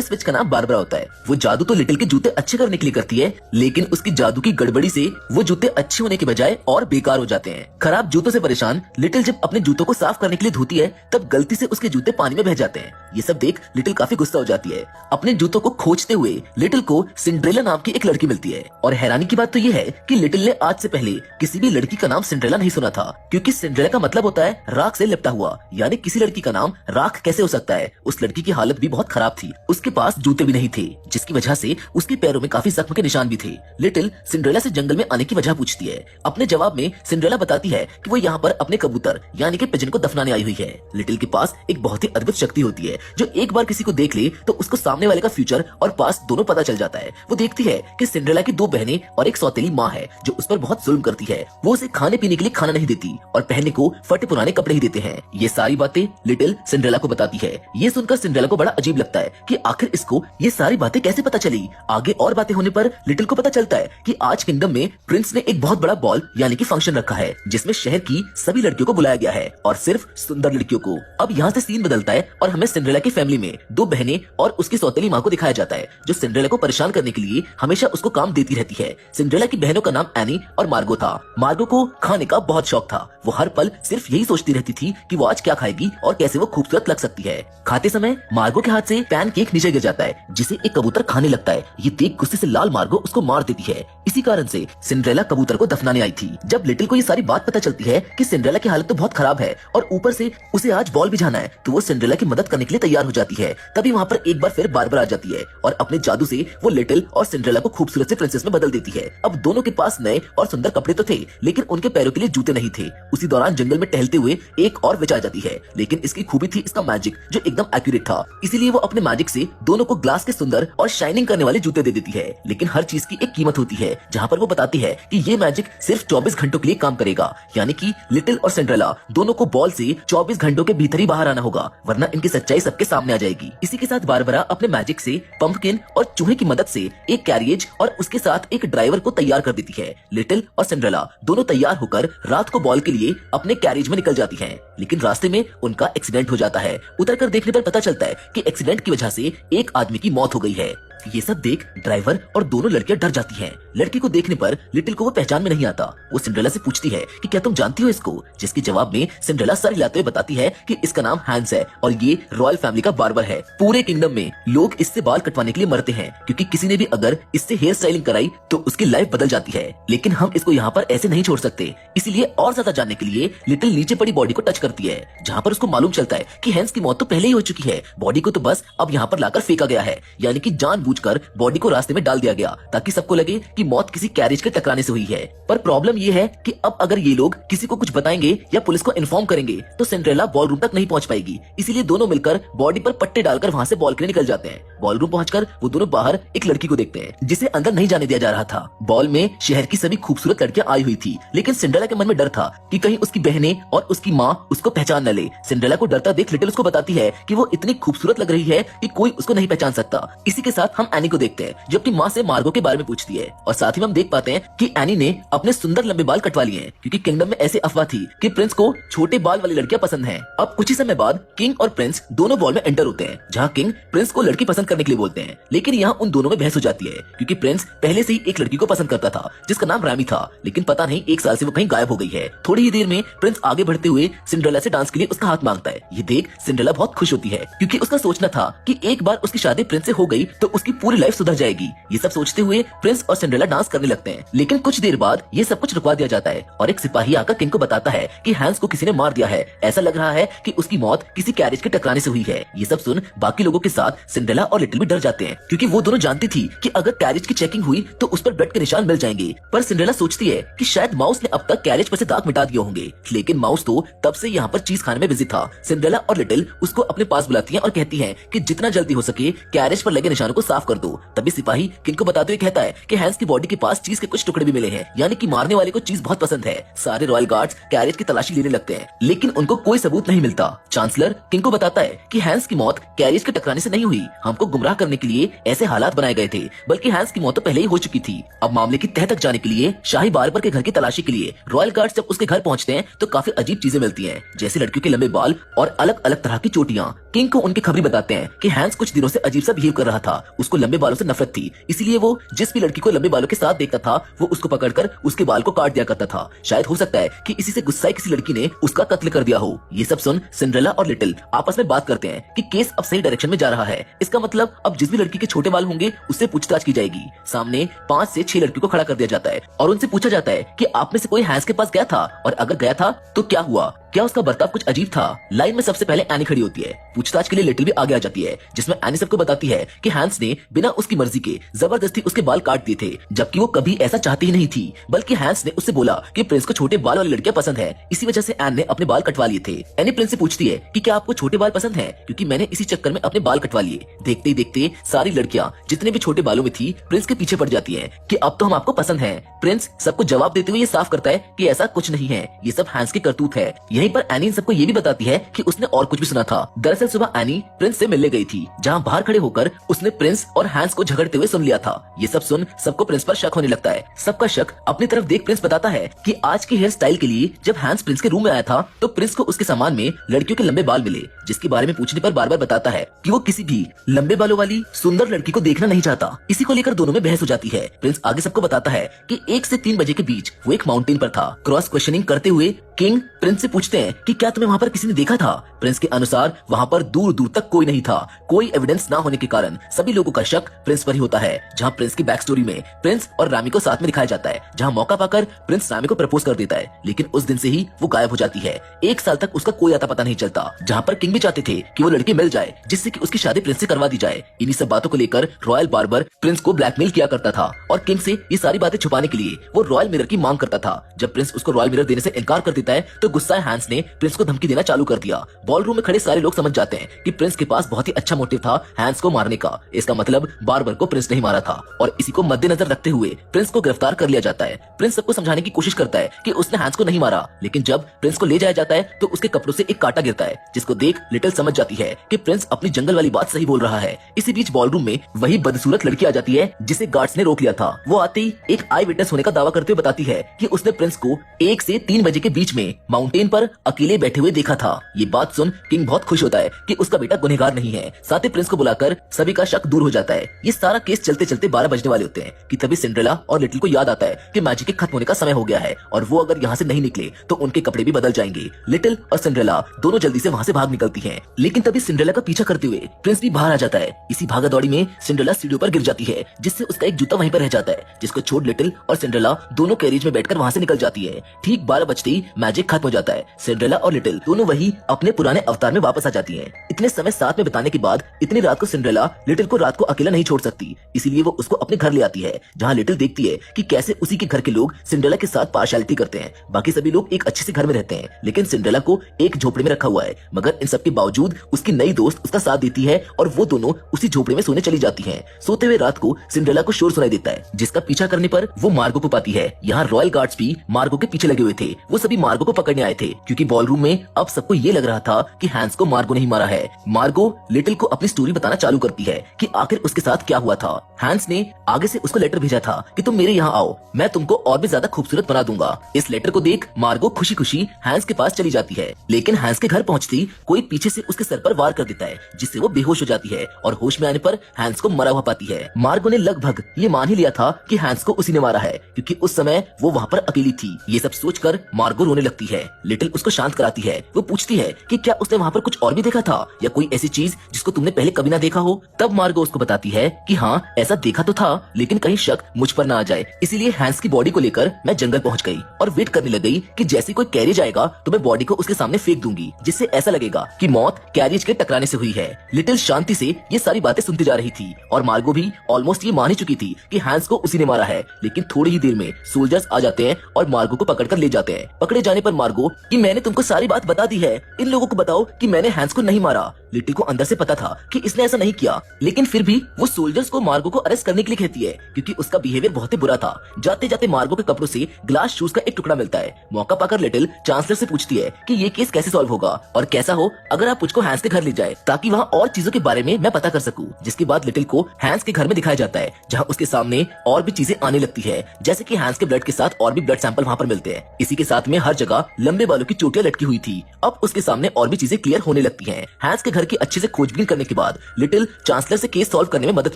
First विच का नाम Barbara होता है। वो जादू तो लिटिल के जूते अच्छे करने के लिए करती है, लेकिन उसकी जादू की गड़बड़ी से वो जूते अच्छे होने के बजाय और बेकार हो जाते हैं। खराब जूतों से परेशान लिटिल जब अपने जूतों को साफ करने के लिए धोती है, तब गलती से उसके जूते पानी में बह जाते हैं। ये सब देख लिटिल काफी गुस्सा हो जाती है। अपने जूतों को खोजते हुए लिटिल को सिंड्रेला नाम की एक लड़की मिलती है, और हैरानी की बात तो ये है कि लिटिल ने आज से पहले किसी भी लड़की का नाम सिंड्रेला नहीं सुना था, क्योंकि सिंड्रेला का मतलब होता है राख से लिपटा हुआ, यानी किसी लड़की का नाम राख कैसे हो सकता है। उस लड़की की हालत भी बहुत खराब थी, उसके पास जूते भी नहीं थे, जिसकी वजह से उसके पैरों में काफी जख्म के निशान भी थे। लिटिल सिंड्रेला से जंगल में आने की वजह पूछती है। अपने जवाब में सिंड्रेला बताती है कि वो यहाँ पर अपने कबूतर यानी कि पिजन को दफनाने आई हुई है। लिटिल के पास एक बहुत ही अद्भुत शक्ति होती है, जो एक बार किसी को देख ले तो उसको सामने वाले का फ्यूचर और पास्ट दोनों पता चल जाता है। वो देखती है कि सिंड्रेला की 2 बहनें और एक सौतेली माँ है, जो उस पर बहुत जुल्म करती है। वो उसे खाने पीने के लिए खाना नहीं देती और पहनने को फटे पुराने कपड़े ही देते हैं। ये सारी बातें लिटिल सिंड्रेला को बताती है। ये सुनकर सिंड्रेला को बड़ा अजीब लगता है कि आखिर इसको ये सारी बातें कैसे पता चली। आगे और बातें होने पर लिटिल को पता चलता है कि आज किंगडम में प्रिंस ने एक बहुत बड़ा बॉल यानी कि फंक्शन रखा है, जिसमें शहर की सभी लड़कियों को बुलाया गया है और सिर्फ सुंदर लड़कियों को। अब यहाँ से सीन बदलता है और हमें सिंड्रेला की फैमिली में 2 बहनें और उसकी सौतेली माँ को दिखाया जाता है, जो सिंड्रेला को परेशान करने के लिए हमेशा उसको काम देती रहती है। सिंड्रेला की बहनों का नाम एनी और मार्गो था। मार्गो को खाने का बहुत शौक था। वो हर पल सिर्फ यही सोचती रहती थी कि वो आज क्या खाएगी और कैसे वो खूबसूरत लग सकती है। खाते समय मार्गो के हाथ से पैन केक नीचे गिर जाता है, जिसे एक कबूतर खाने लगता है। ये देख गुस्से से लाल मार्गो उसको मार देती है। इसी कारण से सिंड्रेला कबूतर को दफनाने आई थी। जब लिटिल को ये सारी बात पता चलती है कि सिंड्रेला की हालत तो बहुत खराब है और ऊपर से उसे आज बॉल भी जाना है, तो वो सिंड्रेला की मदद करने के लिए तैयार हो जाती है। तभी वहाँ पर एक बार फिर बारबरा आ जाती है और अपने जादू से वो लिटिल और सिंड्रेला को खूबसूरत से प्रिंसेस में बदल देती है। अब दोनों के पास नए और सुंदर कपड़े तो थे, लेकिन उनके पैरों के लिए जूते नहीं थे। उसी दौरान जंगल में टहलते हुए एक और विच आ जाती है, लेकिन इसकी खूबी थी इसका मैजिक, जो एकदम एक्यूरेट था। इसीलिए वो अपने मैजिक से दोनों को ग्लास के सुंदर और शाइनिंग करने वाले जूते दे देती है। लेकिन हर चीज की एक कीमत होती है, जहाँ पर वो बताती है कि ये मैजिक सिर्फ 24 घंटों के लिए काम करेगा, यानी कि लिटिल और सिंड्रेला दोनों को बॉल से 24 घंटों के भीतर ही बाहर आना होगा, वरना इनकी सच्चाई सबके सामने आ जाएगी। इसी के साथ बारबरा अपने मैजिक से पंपकिन और चूहे की मदद से एक कैरियज और उसके साथ एक ड्राइवर को तैयार कर देती है। लिटिल और सिंड्रेला दोनों तैयार होकर रात को बॉल के लिए अपने कैरियज में निकल जाती हैं, लेकिन रास्ते में उनका एक्सीडेंट हो जाता है। उतरकर देखने पर पता चलता है कि एक्सीडेंट की वजह से एक आदमी की मौत हो गई है। ये सब देख ड्राइवर और दोनों लड़कियां डर जाती हैं। लड़की को देखने पर लिटिल को वो पहचान में नहीं आता। वो सिंड्रेला से पूछती है कि क्या तुम जानती हो इसको, जिसके जवाब में सिंड्रेला सर हिलाते हुए बताती है कि इसका नाम हैंस है और ये रॉयल फैमिली का बार्बर है। पूरे किंगडम में लोग इससे बाल कटवाने के लिए मरते हैं, क्योंकि किसी ने भी अगर इससे हेयर स्टाइलिंग कराई तो उसकी लाइफ बदल जाती है। लेकिन हम इसको यहाँ पर ऐसे नहीं छोड़ सकते। इसीलिए और ज्यादा जानने के लिए लिटिल नीचे पड़ी बॉडी को टच करती है, जहाँ पर उसको मालूम चलता है कि हैंस की मौत तो पहले ही हो चुकी है। बॉडी को तो बस अब यहाँ पर लाकर फेंका गया है, यानी कि जानबूझकर बॉडी को रास्ते में डाल दिया गया, ताकि सबको लगे कि मौत किसी कैरेज के टकराने से हुई है। पर प्रॉब्लम ये है कि अब अगर ये लोग किसी को कुछ बताएंगे या पुलिस को इन्फॉर्म करेंगे तो सिंड्रेला बॉल रूम तक नहीं पहुंच पाएगी। इसीलिए दोनों मिलकर बॉडी पर पट्टे डालकर वहाँ से बॉल के लिए निकल जाते हैं। बॉल रूम पहुंचकर वो दोनों बाहर एक लड़की को देखते हैं, जिसे अंदर नहीं जाने दिया जा रहा था। बॉल में शहर की सभी खूबसूरत लड़कियां आई हुई थी, लेकिन सिंड्रेला के मन में डर था कि कहीं उसकी बहनें और उसकी माँ उसको पहचान न ले। सिंड्रेला को डरता देख लिटिल उसको बताती है कि वो इतनी खूबसूरत लग रही है कि कोई उसको नहीं पहचान सकता। इसी के साथ हम एनी को देखते हैं, जो अपनी माँ से मार्गो के बारे में पूछती है, और साथ ही हम देख पाते हैं कि एनी ने अपने सुंदर लंबे बाल कटवा लिए हैं, क्योंकि किंगडम में ऐसी अफवाह थी कि प्रिंस को छोटे बाल वाली लड़कियां पसंद हैं। अब कुछ ही समय बाद किंग और प्रिंस दोनों बॉल में एंटर होते हैं, जहाँ किंग प्रिंस को लड़की पसंद करने के लिए बोलते हैं, लेकिन यहाँ उन दोनों में बहस हो जाती है, क्योंकि प्रिंस पहले से ही एक लड़की को पसंद करता था, जिसका नाम रामी था, लेकिन पता नहीं 1 साल से वो कहीं गायब हो गई है। थोड़ी ही देर में प्रिंस आगे बढ़ते हुए सिंड्रेला से डांस के लिए उसका हाथ मांगता है। ये देख सिंड्रेला बहुत खुश होती है, क्योंकि उसका सोचना था कि एक बार उसकी शादी प्रिंस से हो गई तो उसकी पूरी लाइफ सुधर जाएगी। ये सब सोचते हुए प्रिंस और सिंड्रेला डांस करने लगते हैं, लेकिन कुछ देर बाद ये सब कुछ रुकवा दिया जाता है और एक सिपाही आकर किंग को बताता है कि हैंस को किसी ने मार दिया है। ऐसा लग रहा है कि उसकी मौत किसी कैरेज के टकराने से हुई है। ये सब सुन बाकी लोगों के साथ सिंड्रेला और लिटिल भी डर जाते हैं, क्योंकि वो दोनों जानती थी कि अगर कैरेज की चेकिंग हुई तो उस पर ब्लड के निशान मिल जाएंगे। पर सिंड्रेला सोचती है कि शायद माउस ने अब तक कैरेज पर से दाग मिटा दिए होंगे, लेकिन माउस तो तब से यहाँ पर चीज खाने में बिजी था। सिंड्रेला और लिटिल उसको अपने पास बुलाती है और कहती है कि जितना जल्दी हो सके कैरेज पर लगे निशानों को साफ कर दो। तभी सिपाही किंग को बताते हुए कहता है कि हैंस की बॉडी के पास चीज के कुछ टुकड़े भी मिले हैं, यानी कि मारने वाले को चीज बहुत पसंद है। सारे रॉयल गार्ड्स कैरेज की तलाशी लेने लगते हैं, लेकिन उनको कोई सबूत नहीं मिलता। चांसलर किंग को बताता है कि हैंस की मौत कैरेज के टकराने से नहीं हुई, हमको गुमराह करने के लिए ऐसे हालात बनाए गए थे, बल्कि हैंस की मौत तो पहले ही हो चुकी थी। अब मामले की तह तक जाने के लिए शाही बार्बर के घर की तलाशी के लिए रॉयल गार्ड्स जब उसके घर पहुंचते हैं तो काफी अजीब चीजें मिलती हैं, जैसे लड़कियों के लंबे बाल और अलग अलग तरह की चोटियां। किंग को उनके खबरी बताते हैं कि हैंस कुछ दिनों से अजीब सा बिहेव कर रहा था, उसको लंबे बालों से नफरत थी, इसीलिए वो जिस भी लड़की को लंबे बालों के साथ देखता था वो उसको पकड़कर उसके बाल को काट दिया करता था। शायद हो सकता है कि इसी से गुस्साए किसी लड़की ने उसका कत्ल कर दिया हो। ये सब सुन सिंड्रेला और लिटिल आपस में बात करते हैं कि केस अब सही डायरेक्शन में जा रहा है। इसका मतलब अब जिस भी लड़की के छोटे बाल होंगे उससे पूछताछ की जाएगी। सामने 5 से 6 लड़कियों को खड़ा कर दिया जाता है और उनसे पूछा जाता है कि आप में से कोई हैंस के पास गया था, और अगर गया था तो क्या हुआ, क्या उसका बर्ताव कुछ अजीब था। लाइन में सबसे पहले एनी खड़ी होती है। पूछताछ के लिए लिटिल भी आगे आ जाती है, जिसमें एनी सबको बताती है कि हैंस ने बिना उसकी मर्जी के जबरदस्ती उसके बाल काट दिए थे, जबकि वो कभी ऐसा चाहती ही नहीं थी, बल्कि हैंस ने उससे बोला कि प्रिंस को छोटे बाल वाली लड़कियां पसंद है, इसी वजह से एन ने अपने बाल कटवा लिए थे। एनी प्रिंस से पूछती है कि क्या आपको छोटे बाल पसंद है, क्योंकि मैंने इसी चक्कर में अपने बाल कटवा लिए। देखते ही देखते सारी लड़कियां जितने भी छोटे बालों में थी प्रिंस के पीछे पड़ जाती है कि अब तो हम आपको पसंद है। प्रिंस सबको जवाब देते हुए ये साफ करता है कि ऐसा कुछ नहीं है, ये सब हैंस की करतूत है। यहीं पर एनी सबको ये भी बताती है कि उसने और कुछ भी सुना था। दरअसल सुबह एनी प्रिंस से मिलने गई थी, जहाँ बाहर खड़े होकर उसने प्रिंस और हैंस को झगड़ते हुए सुन लिया था। ये सब सुन सबको प्रिंस पर शक होने लगता है। सबका शक अपनी तरफ देख प्रिंस बताता है कि आज के हेयर स्टाइल के लिए जब हैंस प्रिंस के रूम में आया था तो प्रिंस को उसके सामान में लड़कियों के लंबे बाल मिले, जिसके बारे में पूछने पर बार बार बताता है कि वो किसी भी लंबे बालों वाली सुंदर लड़की को देखना नहीं चाहता। इसी को लेकर दोनों में बहस हो जाती है। प्रिंस आगे सबको बताता है कि 1 से 3 बजे के बीच वो एक माउंटेन पर था। क्रॉस क्वेश्चनिंग करते हुए किंग प्रिंस से पूछते हैं कि क्या तुम्हें वहाँ पर किसी ने देखा था। प्रिंस के अनुसार वहाँ पर दूर दूर तक कोई नहीं था। कोई एविडेंस ना होने के कारण सभी लोगों का शक प्रिंस पर ही होता है। जहाँ प्रिंस की बैक स्टोरी में प्रिंस और रामी को साथ में दिखाया जाता है, जहाँ मौका पाकर प्रिंस रामी को प्रपोज कर देता है, लेकिन उस दिन से ही वो गायब हो जाती है। 1 साल तक उसका कोई आता पता नहीं चलता। जहाँ पर किंग भी चाहते थे कि वो लड़की मिल जाए जिससे कि उसकी शादी प्रिंस से करवा दी जाए। इन्हीं सब बातों को लेकर रॉयल बार्बर प्रिंस को ब्लैकमेल किया करता था और किंग से ये सारी बातें छुपाने के लिए वो रॉयल मिरर की मांग करता था। जब प्रिंस उसको रॉयल मिरर देने से इनकार कर देता है तो गुस्साए हैंस ने प्रिंस को धमकी देना चालू कर दिया। बॉलरूम में खड़े सारे लोग समझ जाते हैं कि प्रिंस के पास बहुत ही अच्छा मोटिव था हैंस को मारने का। इसका मतलब बार्बर को प्रिंस नहीं मारा था और इसी को मद्देनजर रखते हुए प्रिंस को गिरफ्तार कर लिया जाता है। प्रिंस सबको समझाने की कोशिश करता है कि उसने हैंस को नहीं मारा, लेकिन जब प्रिंस को ले जाया जाता है तो उसके कपड़ों से एक कांटा गिरता है, जिसको देख लिटिल समझ जाती है कि प्रिंस अपनी जंगल वाली बात सही बोल रहा है। इसी बीच बॉलरूम में वही बदसूरत लड़की आ जाती है जिसे गार्ड्स ने रोक लिया था। वो आते ही एक आई विटनेस होने का दावा करते हुए बताती है कि उसने प्रिंस को 1 से 3 बजे के बीच में माउंटेन पर अकेले बैठे हुए देखा था। ये बात सुन किंग बहुत खुश होता है कि उसका बेटा गुनहगार नहीं है। साथ ही प्रिंस को बुलाकर सभी का शक दूर हो जाता है। ये सारा केस चलते चलते 12 बजने वाले होते हैं कि तभी सिंड्रेला और लिटिल को याद आता है कि मैजिक के खत्म होने का समय हो गया है और वो अगर यहाँ से नहीं निकले तो उनके कपड़े भी बदल जाएंगे। लिटिल और सिंड्रेला दोनों जल्दी से वहाँ से भाग निकलती हैं, लेकिन तभी सिंड्रेला का पीछा करते हुए प्रिंस भी बाहर आ जाता है। इसी भागा दौड़ी में सिंड्रेला सीढ़ियों पर गिर जाती है, जिससे उसका एक जूता वहीं पर रह जाता है, जिसको छोड़ लिटिल और सिंड्रेला दोनों कैरेज में बैठकर वहाँ से निकल जाती है। ठीक 12 बजते ही मैजिक खत्म हो जाता है। सिंड्रेला और लिटिल दोनों वही अपने पुराने अवतार में वापस आ जाती हैं। इतने समय साथ में बिताने के बाद इतनी रात को सिंड्रेला लिटिल को रात को अकेला नहीं छोड़ सकती, इसीलिए वो उसको अपने घर ले आती है, जहाँ लिटिल देखती है कि कैसे उसी के घर के लोग सिंड्रेला के साथ पार्शियलिटी करते हैं। बाकी सभी लोग एक अच्छे से घर में रहते हैं, लेकिन सिंड्रेला को एक झोपड़ी में रखा हुआ है। मगर इन सब के बावजूद उसकी नई दोस्त उसका साथ देती है और वो दोनों उसी झोपड़ी में सोने चली जाती हैं। सोते हुए रात को सिंड्रेला को शोर सुनाई देता है, जिसका पीछा करने पर वो मार्गो को पाती है। यहाँ रॉयल गार्ड्स भी मार्गो के पीछे लगे हुए थे। वो सभी मार्गो को पकड़ने आए थे, क्योंकि बॉलरूम में अब सबको ये लग रहा था कि हैंस को मार्गो नहीं मारा है। मार्गो लिटिल को अपनी स्टोरी बताना चालू करती है कि आखिर उसके साथ क्या हुआ था। हैंस ने आगे से उसको लेटर भेजा था कि तुम मेरे यहाँ आओ, मैं तुमको और भी ज्यादा खूबसूरत बना दूंगा। इस लेटर को देख मार्गो खुशी खुशी हैंस के पास चली जाती है, लेकिन हैंस के घर पहुंचती कोई पीछे से उसके सर पर वार कर देता है, जिससे वो बेहोश हो जाती है और होश में आने पर हैंस को मरा हुआ पाती है। मार्गो ने लगभग ये मान ही लिया था कि हैंस को उसी ने मारा है, क्योंकि उस समय वो वहाँ पर अकेली थी। ये सब सोचकर मार्गो रोने लगती है। लिटिल उसको शांत कराती है। वो पूछती है कि क्या उसने वहाँ पर कुछ और भी देखा था या कोई ऐसी चीज जिसको तुमने पहले कभी ना देखा हो। तब मार्गो उसको बताती है कि हाँ ऐसा देखा तो था, लेकिन कहीं शक मुझ पर ना आ जाए, इसीलिए हैंस की बॉडी को लेकर मैं जंगल पहुंच गई और वेट करने लग गई कि जैसे कोई कैरेज आएगा तो मैं बॉडी को उसके सामने फेंक दूंगी, जिससे ऐसा लगेगा कि मौत कैरेज के टकराने से हुई है। लिटिल शांति से ये सारी बातें सुनती जा रही थी और मार्गो भी ऑलमोस्ट ये मान ही चुकी थी कि हैंस को उसी ने मारा है। लेकिन थोड़ी ही देर में सोल्जर्स आ जाते हैं और मार्गो को पकड़ कर ले जाते हैं। पकड़े जाने पर मार्गो की मैंने तुमको सारी बात बता दी है, इन लोगों को बताओ कि मैंने हैंस को नहीं मारा। लिटिल को अंदर से पता था कि इसने ऐसा नहीं किया, लेकिन फिर भी वो सोल्जर्स को मार्गो को अरेस्ट करने के लिए कहती है क्योंकि उसका बिहेवियर बहुत ही बुरा था। जाते जाते मार्गो के कपड़ों से ग्लास शूज का एक टुकड़ा मिलता है। मौका पाकर लिटिल चांसलर से पूछती है कि ये केस कैसे सॉल्व होगा और कैसा हो अगर आप मुझको हैंस के घर ले जाए ताकि वहाँ और चीजों के बारे में मैं पता कर सकूं। जिसके बाद लिटिल को हैंस के घर में दिखाया जाता है जहाँ उसके सामने और भी चीजें आने लगती है, जैसे कि हैंस के ब्लड के साथ और भी ब्लड सैंपल वहाँ पर मिलते हैं। इसी के साथ में हर जगह लंबे बालों की चोटियां लटकी हुई थी। अब उसके सामने और भी चीजें क्लियर होने लगती हैं। हैंस के घर की अच्छे से खोजबीन करने के बाद लिटिल चांसलर से केस सॉल्व करने में मदद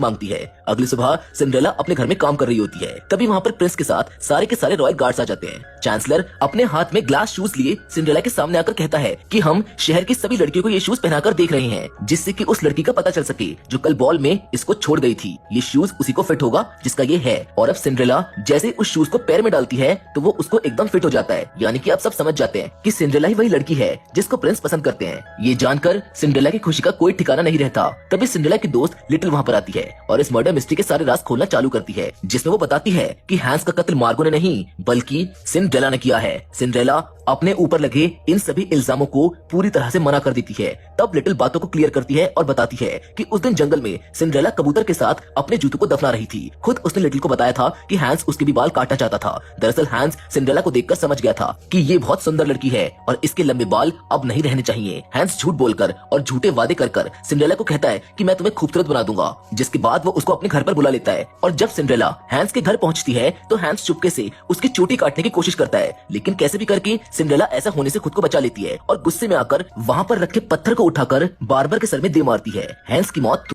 मांगती है। अगली सुबह सिंड्रेला अपने घर में काम कर रही होती है, तभी वहाँ पर प्रिंस के साथ सारे के सारे रॉयल गार्ड्स आ जाते हैं। चांसलर अपने हाथ में ग्लास शूज लिए सिंड्रेला के सामने आकर कहता है कि हम शहर की सभी लड़कियों को ये शूज पहनाकर देख रहे हैं, जिससे कि उस लड़की का पता चल सके जो कल बॉल में इसको छोड़ गई थी। ये शूज उसी को फिट होगा जिसका ये है। और अब सिंड्रेला जैसे उस शूज को पैर में डालती है तो वो उसको एकदम फिट हो जाता है, यानी कि आप सब समझ जाते हैं कि सिंड्रेला ही वही लड़की है जिसको प्रिंस पसंद करते हैं। ये जानकर सिंड्रेला की खुशी का कोई ठिकाना नहीं रहता। तभी सिंड्रेला की दोस्त लिटिल वहाँ पर आती है और इस मर्डर मिस्ट्री के सारे राज खोलना चालू करती है, जिसमें वो बताती है कि हैंस का कत्ल मार्गो ने नहीं बल्कि सिंड्रेला ने किया है। सिंड्रेला अपने ऊपर लगे इन सभी इल्जामों को पूरी तरह से मना कर देती है। तब लिटिल बातों को क्लियर करती है और बताती है कि उस दिन जंगल में सिंड्रेला कबूतर के साथ अपने जूतों को दफना रही थी। खुद उसने लिटिल को बताया था कि हैंस उसके भी बाल काटना चाहता था। दरअसल हैंस सिंड्रेला को देखकर समझ गया था कि ये बहुत सुंदर लड़की है और इसके लंबे बाल अब नहीं रहने चाहिए। हैंस झूठ बोलकर और झूठे वादे कर कर सिंड्रेला को कहता है कि मैं तुम्हें खूबसूरत बना दूंगा, जिसके बाद वो उसको अपने घर पर बुला लेता है। और जब सिंड्रेला हैंस के घर पहुंचती है तो हैंस चुपके से उसकी चोटी काटने की कोशिश करता है, लेकिन कैसे भी करके सिंड्रेला ऐसा होने से खुद को बचा लेती है और गुस्से में आकर वहाँ पर रखे पत्थर को उठाकर बार्बर के सर में दे मारती है। हैंस की मौत